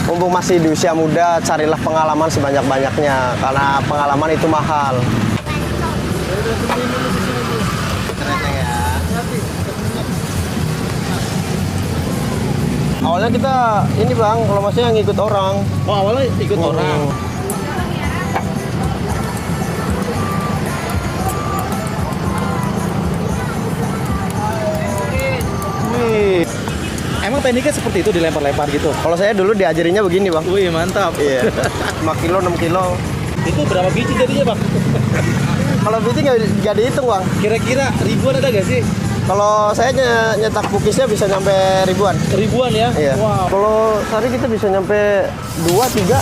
mumpung masih di usia muda, carilah pengalaman sebanyak-banyaknya karena pengalaman itu mahal. Awalnya kita ini bang, kalau masnya ngikut orang. Oh, awalnya ikut orang. Wih. Emang tekniknya seperti itu, dilempar-lempar gitu? Kalau saya dulu diajarinya begini bang. Wih, mantap. Iya. 5 kilo, 6 kilo. Itu berapa biji jadinya, Bang? Kalau biji nggak dihitung bang. Kira-kira ribuan ada gak sih? Kalau saya nyetak cookiesnya bisa nyampe ribuan. Ribuan ya? Iya. Wow. Kalau sehari kita bisa nyampe 2, 3.